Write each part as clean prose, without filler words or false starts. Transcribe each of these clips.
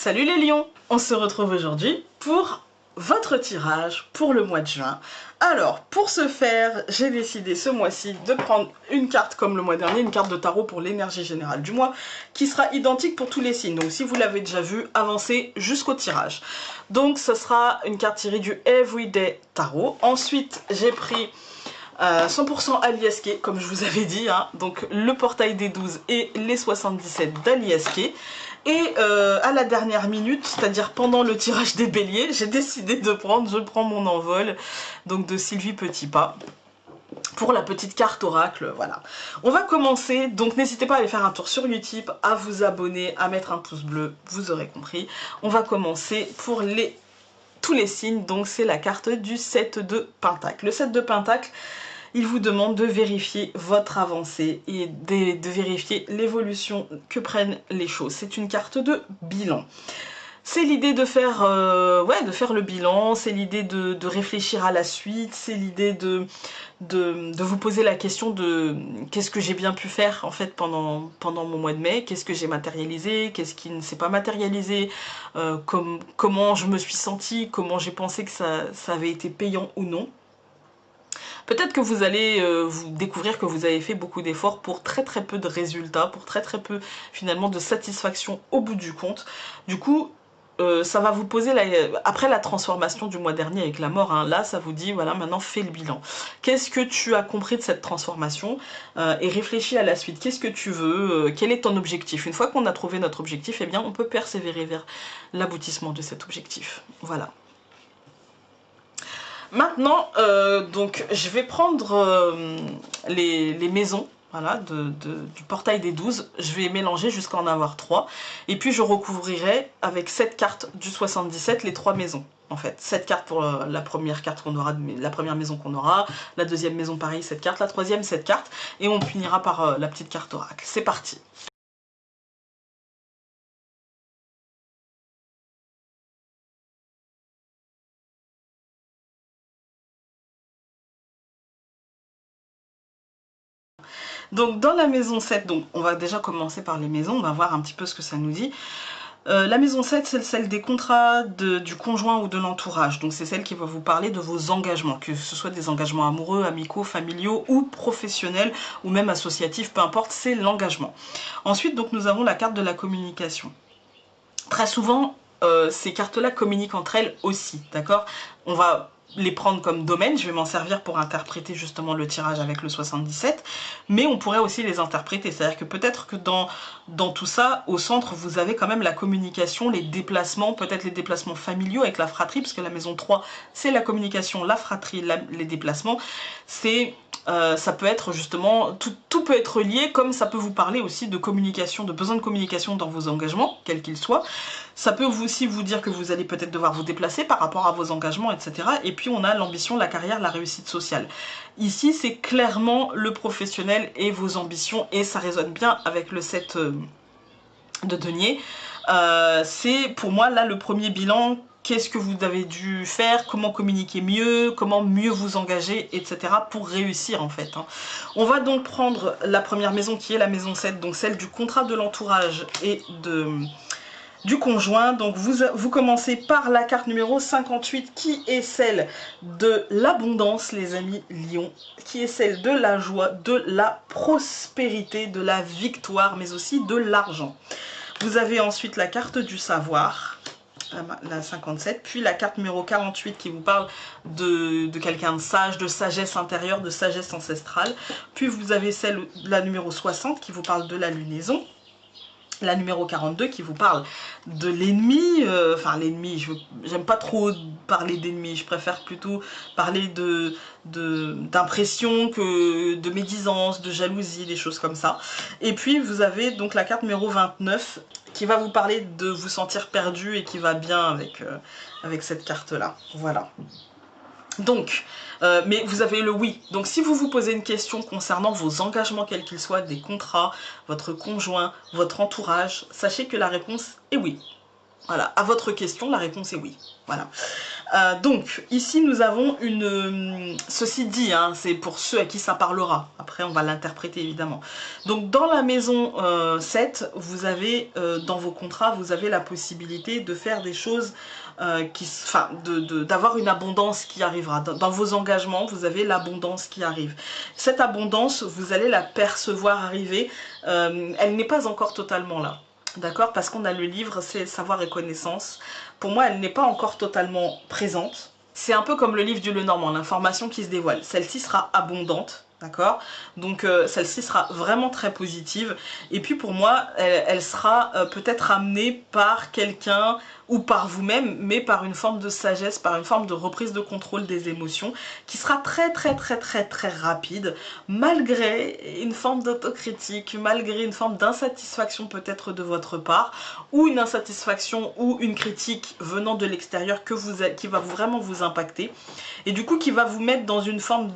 Salut les lions! On se retrouve aujourd'hui pour votre tirage pour le mois de juin. Alors, pour ce faire, j'ai décidé ce mois-ci de prendre une carte comme le mois dernier, une carte de tarot pour l'énergie générale du mois, qui sera identique pour tous les signes. Donc si vous l'avez déjà vu, avancez jusqu'au tirage. Donc ce sera une carte tirée du Everyday Tarot. Ensuite, j'ai pris 100% Alieske, comme je vous avais dit, hein, donc le portail des 12 et les 77 d'Alieske. Et à la dernière minute, c'est-à-dire pendant le tirage des béliers, j'ai décidé de prendre Je prends mon envol, donc de Sylvie Petitpas, pour la petite carte oracle, voilà. On va commencer, donc n'hésitez pas à aller faire un tour sur Utip, à vous abonner, à mettre un pouce bleu, vous aurez compris. On va commencer pour tous les signes, donc c'est la carte du 7 de Pentacle. Le 7 de Pentacle, il vous demande de vérifier votre avancée et de vérifier l'évolution que prennent les choses. C'est une carte de bilan. C'est l'idée de faire, de faire le bilan, c'est l'idée de réfléchir à la suite, c'est l'idée de vous poser la question de qu'est-ce que j'ai bien pu faire en fait pendant mon mois de mai, qu'est-ce que j'ai matérialisé, qu'est-ce qui ne s'est pas matérialisé, comment je me suis sentie, comment j'ai pensé que ça avait été payant ou non. Peut-être que vous allez vous découvrir que vous avez fait beaucoup d'efforts pour très peu de résultats, pour très peu finalement de satisfaction au bout du compte. Du coup, ça va vous poser, après la transformation du mois dernier avec la mort, hein, là ça vous dit, voilà, maintenant fais le bilan. Qu'est-ce que tu as compris de cette transformation et réfléchis à la suite. Qu'est-ce que tu veux, quel est ton objectif? Une fois qu'on a trouvé notre objectif, eh bien on peut persévérer vers l'aboutissement de cet objectif. Voilà. Maintenant, donc, je vais prendre les maisons, voilà, du portail des 12. Je vais mélanger jusqu'à en avoir 3. Et puis, je recouvrirai avec cette carte du 77 les 3 maisons. En fait, cette carte pour la première carte qu'on aura, la première maison qu'on aura, la deuxième maison pareil, cette carte, la troisième, cette carte, et on finira par la petite carte oracle. C'est parti. Donc dans la maison 7, donc on va déjà commencer par les maisons, on va voir un petit peu ce que ça nous dit. La maison 7, c'est celle des contrats du conjoint ou de l'entourage. Donc c'est celle qui va vous parler de vos engagements, que ce soit des engagements amoureux, amicaux, familiaux ou professionnels ou même associatifs, peu importe, c'est l'engagement. Ensuite, donc nous avons la carte de la communication. Très souvent, ces cartes-là communiquent entre elles aussi, d'accord? On va les prendre comme domaine, je vais m'en servir pour interpréter justement le tirage avec le 77, mais on pourrait aussi les interpréter, c'est-à-dire que peut-être que dans tout ça, au centre, vous avez quand même la communication, les déplacements, peut-être les déplacements familiaux avec la fratrie, parce que la maison 3, c'est la communication, la fratrie, les déplacements, c'est... ça peut être justement, tout peut être lié, comme ça peut vous parler aussi de communication, de besoin de communication dans vos engagements, quels qu'ils soient. Ça peut aussi vous dire que vous allez peut-être devoir vous déplacer par rapport à vos engagements, etc. Et puis on a l'ambition, la carrière, la réussite sociale. Ici, c'est clairement le professionnel et vos ambitions, et ça résonne bien avec le 7 de denier. C'est pour moi là le premier bilan. Qu'est-ce que vous avez dû faire, comment communiquer mieux, comment mieux vous engager, etc. pour réussir en fait. On va donc prendre la première maison qui est la maison 7, donc celle du contrat de l'entourage et du conjoint. Donc vous commencez par la carte numéro 58 qui est celle de l'abondance, les amis lions, qui est celle de la joie, de la prospérité, de la victoire, mais aussi de l'argent. Vous avez ensuite la carte du savoir, la 57, puis la carte numéro 48 qui vous parle de quelqu'un de sage, de sagesse intérieure, de sagesse ancestrale. Puis vous avez la numéro 60 qui vous parle de la lunaison. La numéro 42 qui vous parle de l'ennemi, enfin l'ennemi, j'aime pas trop parler d'ennemi, je préfère plutôt parler d'impression que de médisance, de jalousie, des choses comme ça. Et puis vous avez donc la carte numéro 29 qui va vous parler de vous sentir perdu et qui va bien avec cette carte-là, voilà. Donc, mais vous avez le oui. Donc si vous vous posez une question concernant vos engagements, quels qu'ils soient, des contrats, votre conjoint, votre entourage, sachez que la réponse est oui. Voilà, à votre question, la réponse est oui. Voilà. Donc, ici, nous avons une... ceci dit, hein, c'est pour ceux à qui ça parlera. Après, on va l'interpréter, évidemment. Donc, dans la maison 7, vous avez, dans vos contrats, vous avez la possibilité de faire des choses enfin, d'avoir une abondance qui arrivera. Dans vos engagements, vous avez l'abondance qui arrive. Cette abondance, vous allez la percevoir arriver. Elle n'est pas encore totalement là. D'accord? Parce qu'on a le livre, c'est savoir et connaissance. Pour moi, elle n'est pas encore totalement présente. C'est un peu comme le livre du Lenormand, l'information qui se dévoile. Celle-ci sera abondante, d'accord? Donc celle-ci sera vraiment très positive. Et puis pour moi, elle sera peut-être amenée par quelqu'un ou par vous-même, mais par une forme de sagesse, par une forme de reprise de contrôle des émotions, qui sera très rapide, malgré une forme d'autocritique, malgré une forme d'insatisfaction peut-être de votre part, ou une insatisfaction ou une critique venant de l'extérieur qui va vraiment vous impacter, et du coup qui va vous mettre dans une forme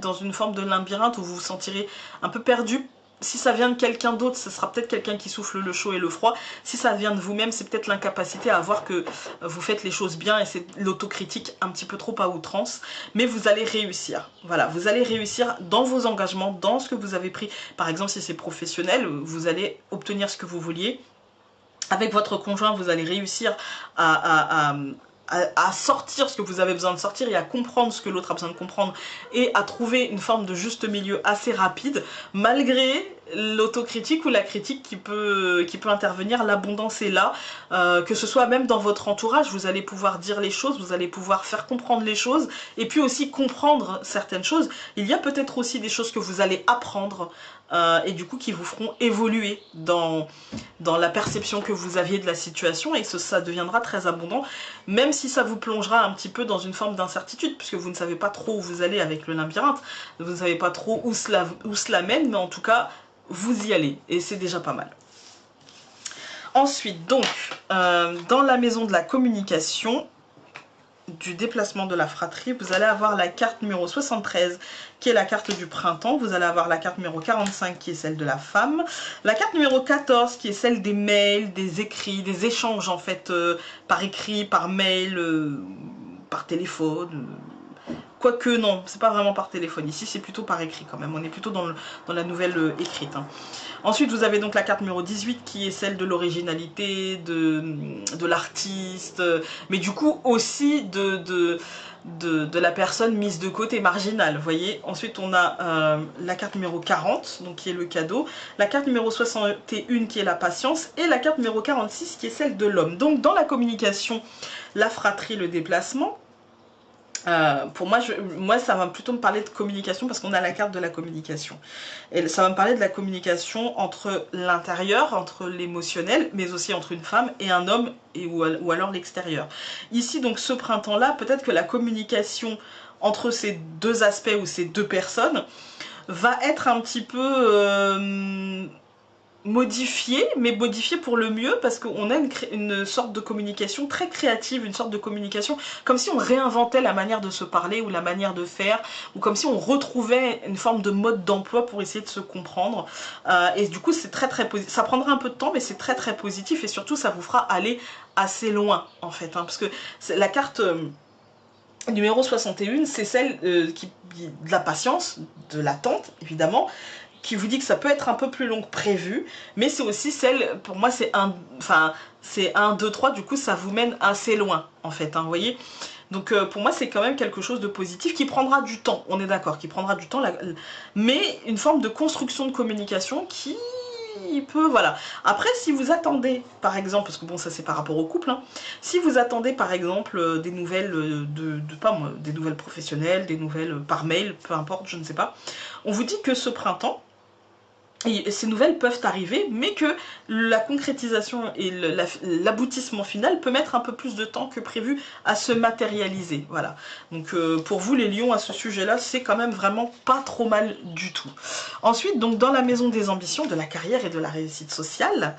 dans une forme de labyrinthe où vous vous sentirez un peu perdu. Si ça vient de quelqu'un d'autre, ce sera peut-être quelqu'un qui souffle le chaud et le froid. Si ça vient de vous-même, c'est peut-être l'incapacité à voir que vous faites les choses bien, et c'est l'autocritique un petit peu trop à outrance. Mais vous allez réussir. Voilà, vous allez réussir dans vos engagements, dans ce que vous avez pris. Par exemple, si c'est professionnel, vous allez obtenir ce que vous vouliez. Avec votre conjoint, vous allez réussir à sortir ce que vous avez besoin de sortir, et à comprendre ce que l'autre a besoin de comprendre, et à trouver une forme de juste milieu assez rapide, malgré l'autocritique ou la critique qui peut intervenir. L'abondance est là, que ce soit même dans votre entourage, vous allez pouvoir dire les choses, vous allez pouvoir faire comprendre les choses, et puis aussi comprendre certaines choses. Il y a peut-être aussi des choses que vous allez apprendre, et du coup qui vous feront évoluer dans la perception que vous aviez de la situation, et ça deviendra très abondant, même si ça vous plongera un petit peu dans une forme d'incertitude, puisque vous ne savez pas trop où vous allez avec le labyrinthe, vous ne savez pas trop où cela mène, mais en tout cas, vous y allez, et c'est déjà pas mal. Ensuite, donc, dans la maison de la communication, du déplacement de la fratrie, vous allez avoir la carte numéro 73 qui est la carte du printemps, vous allez avoir la carte numéro 45 qui est celle de la femme, la carte numéro 14 qui est celle des mails, des écrits, des échanges en fait, par écrit, par mail, par téléphone, quoique non, c'est pas vraiment par téléphone, ici c'est plutôt par écrit quand même, on est plutôt dans la nouvelle écrite, hein. Ensuite, vous avez donc la carte numéro 18 qui est celle de l'originalité, de l'artiste, mais du coup aussi de la personne mise de côté, marginale, vous voyez. Ensuite, on a la carte numéro 40, donc qui est le cadeau, la carte numéro 61 qui est la patience, et la carte numéro 46 qui est celle de l'homme. Donc, dans la communication, la fratrie, le déplacement. Pour moi, ça va plutôt me parler de communication, parce qu'on a la carte de la communication. Et ça va me parler de la communication entre l'intérieur, entre l'émotionnel, mais aussi entre une femme et un homme, ou alors l'extérieur. Ici, donc, ce printemps-là, peut-être que la communication entre ces deux aspects ou ces deux personnes va être un petit peu modifié, mais modifié pour le mieux, parce qu'on a une sorte de communication très créative, une sorte de communication comme si on réinventait la manière de se parler ou la manière de faire, ou comme si on retrouvait une forme de mode d'emploi pour essayer de se comprendre, et du coup c'est très positif. Ça prendra un peu de temps, mais c'est très positif, et surtout ça vous fera aller assez loin en fait, hein, parce que la carte numéro 61, c'est celle de la patience, de l'attente évidemment, qui vous dit que ça peut être un peu plus long que prévu, mais c'est aussi celle, pour moi c'est c'est 1, 2, 3, du coup ça vous mène assez loin en fait, hein, vous voyez. Donc pour moi c'est quand même quelque chose de positif qui prendra du temps, on est d'accord, qui prendra du temps, mais une forme de construction de communication qui peut, voilà. Après, si vous attendez, par exemple, parce que bon, ça c'est par rapport au couple, hein, si vous attendez par exemple des nouvelles pas moi, des nouvelles professionnelles, des nouvelles par mail, peu importe, je ne sais pas, on vous dit que ce printemps, et ces nouvelles peuvent arriver, mais que la concrétisation et l'aboutissement final peut mettre un peu plus de temps que prévu à se matérialiser. Voilà. Donc pour vous les lions, à ce sujet-là, c'est quand même vraiment pas trop mal du tout. Ensuite, donc dans la maison des ambitions, de la carrière et de la réussite sociale,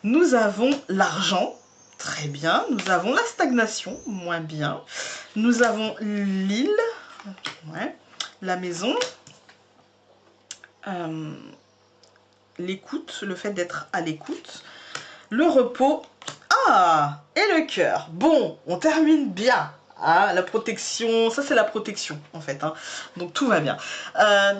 nous avons l'argent. Très bien. Nous avons la stagnation. Moins bien. Nous avons l'île. Ouais. La maison. L'écoute, le fait d'être à l'écoute, le repos Ah, et le cœur. Bon, on termine bien. Ah, la protection, ça c'est la protection en fait, hein. Donc tout va bien.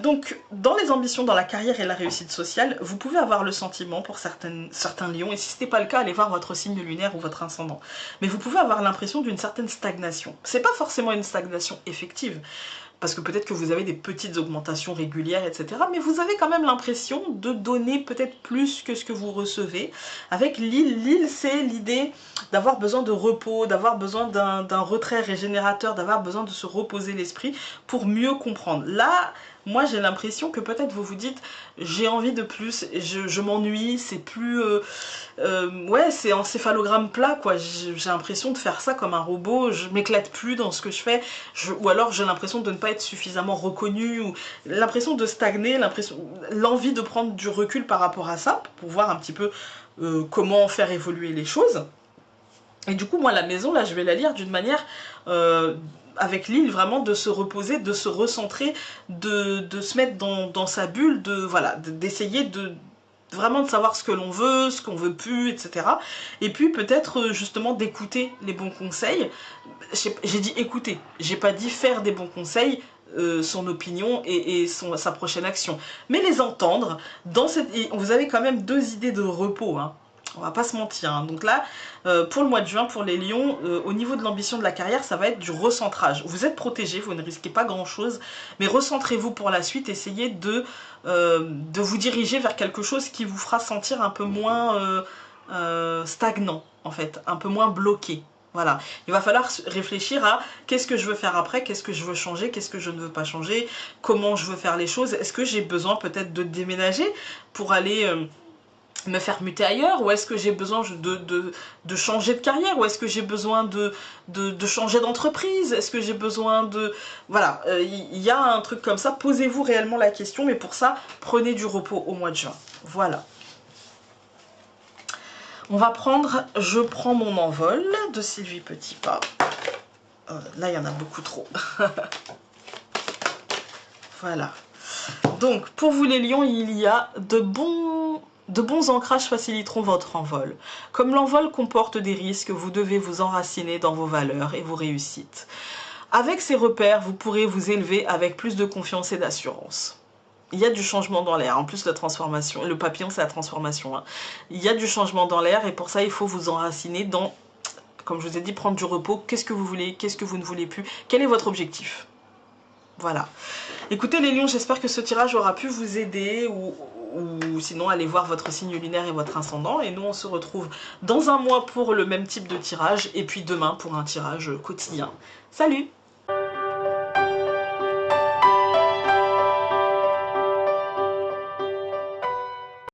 Donc dans les ambitions, dans la carrière et la réussite sociale, vous pouvez avoir le sentiment pour certains lions, et si ce n'est pas le cas, allez voir votre signe lunaire ou votre ascendant, mais vous pouvez avoir l'impression d'une certaine stagnation. C'est pas forcément une stagnation effective, parce que peut-être que vous avez des petites augmentations régulières, etc. Mais vous avez quand même l'impression de donner peut-être plus que ce que vous recevez. Avec l'île, l'île c'est l'idée d'avoir besoin de repos, d'avoir besoin d'un retrait régénérateur, d'avoir besoin de se reposer l'esprit pour mieux comprendre. Là, moi j'ai l'impression que peut-être vous vous dites j'ai envie de plus, je m'ennuie, c'est plus... ouais, c'est encéphalogramme plat quoi, j'ai l'impression de faire ça comme un robot, je m'éclate plus dans ce que je fais, ou alors j'ai l'impression de ne pas être suffisamment reconnue, ou l'impression de stagner, l'envie de prendre du recul par rapport à ça, pour voir un petit peu comment faire évoluer les choses. Et du coup, moi, la maison, là, je vais la lire d'une manière... avec l'île, vraiment de se reposer, de se recentrer, de se mettre dans sa bulle, voilà, d'essayer de vraiment de savoir ce que l'on veut, ce qu'on veut plus, etc. Et puis peut-être justement d'écouter les bons conseils. J'ai dit écouter, j'ai pas dit faire des bons conseils, son opinion et sa prochaine action. Mais les entendre, vous avez quand même 2 idées de repos, hein. On va pas se mentir, hein. Donc là, pour le mois de juin, pour les lions, au niveau de l'ambition de la carrière, ça va être du recentrage. Vous êtes protégés, vous ne risquez pas grand chose, mais recentrez-vous pour la suite, essayez de vous diriger vers quelque chose qui vous fera sentir un peu moins stagnant, en fait, un peu moins bloqué. Voilà, il va falloir réfléchir à qu'est-ce que je veux faire après, qu'est-ce que je veux changer, qu'est-ce que je ne veux pas changer, comment je veux faire les choses, est-ce que j'ai besoin peut-être de déménager pour aller... me faire muter ailleurs, ou est-ce que j'ai besoin de changer de carrière, ou est-ce que j'ai besoin de changer d'entreprise, est-ce que j'ai besoin de... Voilà, il y a un truc comme ça, posez-vous réellement la question, mais pour ça, prenez du repos au mois de juin. Voilà. On va prendre « Je prends mon envol » de Sylvie Petitpas. Là, il y en a beaucoup trop. Voilà. Donc, pour vous les lions, il y a de bons ancrages faciliteront votre envol. Comme l'envol comporte des risques, vous devez vous enraciner dans vos valeurs et vos réussites. Avec ces repères, vous pourrez vous élever avec plus de confiance et d'assurance. Il y a du changement dans l'air, en plus la transformation, le papillon c'est la transformation, hein. Il y a du changement dans l'air et pour ça il faut vous enraciner dans, comme je vous ai dit, prendre du repos, qu'est-ce que vous voulez, qu'est-ce que vous ne voulez plus, quel est votre objectif. Voilà. Écoutez les lions, j'espère que ce tirage aura pu vous aider, ou sinon allez voir votre signe lunaire et votre ascendant, et nous on se retrouve dans un mois pour le même type de tirage, et puis demain pour un tirage quotidien. Salut!